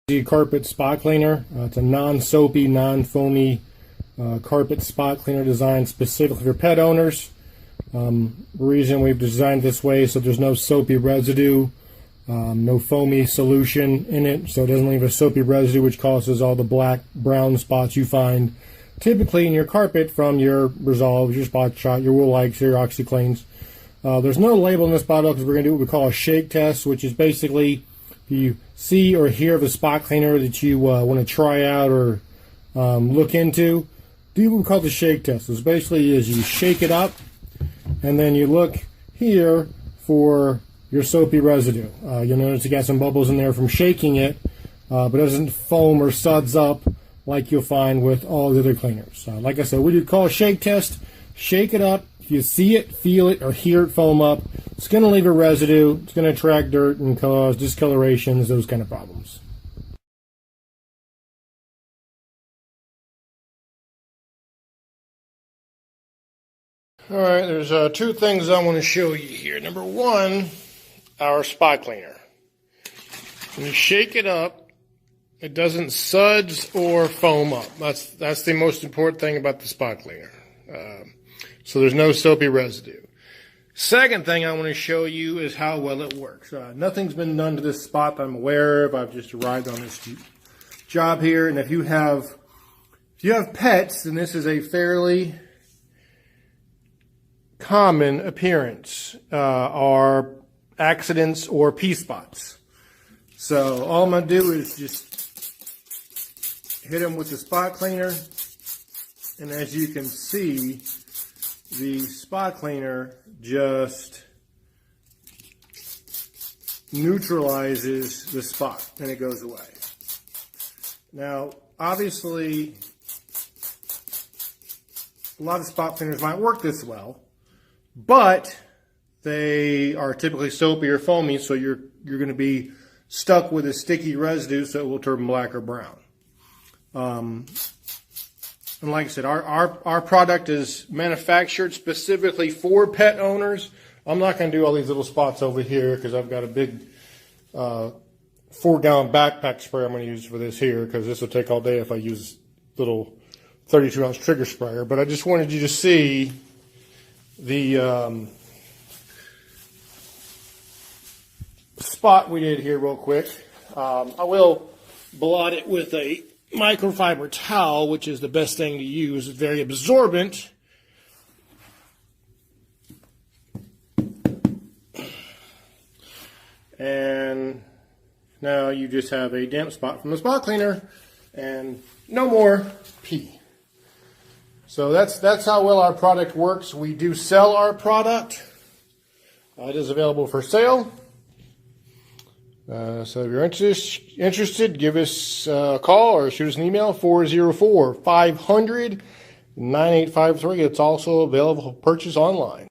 The carpet spot cleaner. It's a non-soapy, non-foamy carpet spot cleaner designed specifically for pet owners. The reason we've designed this way so there's no soapy residue, no foamy solution in it, so it doesn't leave a soapy residue which causes all the black, brown spots you find typically in your carpet from your Resolves, your Spot Shot, your Wool Likes, your OxyCleans. There's no label in this bottle because we're going to do what we call a shake test, which is basically if you see or hear of a spot cleaner that you want to try out or look into, do what we call the shake test. It's basically is you shake it up and then you look here for your soapy residue. You'll notice you got some bubbles in there from shaking it, but it doesn't foam or suds up like you'll find with all the other cleaners. Like I said, we do call a shake test. Shake it up. If you see it, feel it, or hear it foam up, it's going to leave a residue. It's going to attract dirt and cause discolorations, those kind of problems. All right, there's two things I want to show you here. Number one, our spot cleaner. When you shake it up, it doesn't suds or foam up. That's the most important thing about the spot cleaner. So there's no soapy residue. Second thing I want to show you is how well it works. Nothing's been done to this spot that I'm aware of. I've just arrived on this job here, and if you have pets, then this is a fairly common appearance, are accidents or pee spots. So all I'm going to do is just hit them with the spot cleaner, and as you can see, the spot cleaner just neutralizes the spot and it goes away. Now, obviously, a lot of spot cleaners might work this well, but they are typically soapy or foamy, so you're going to be stuck with a sticky residue, so it will turn black or brown. And like I said, our product is manufactured specifically for pet owners. I'm not going to do all these little spots over here because I've got a big 4-gallon backpack spray I'm going to use for this here, because this will take all day if I use little 32-ounce trigger sprayer. But I just wanted you to see the spot we did here real quick. I will blot it with a microfiber towel, which is the best thing to use. It's very absorbent. And now you just have a damp spot from the spot cleaner and no more pee. So that's how well our product works. We do sell our product. It is available for sale. So if you're interested, give us a call or shoot us an email, 404-500-9853. It's also available for purchase online.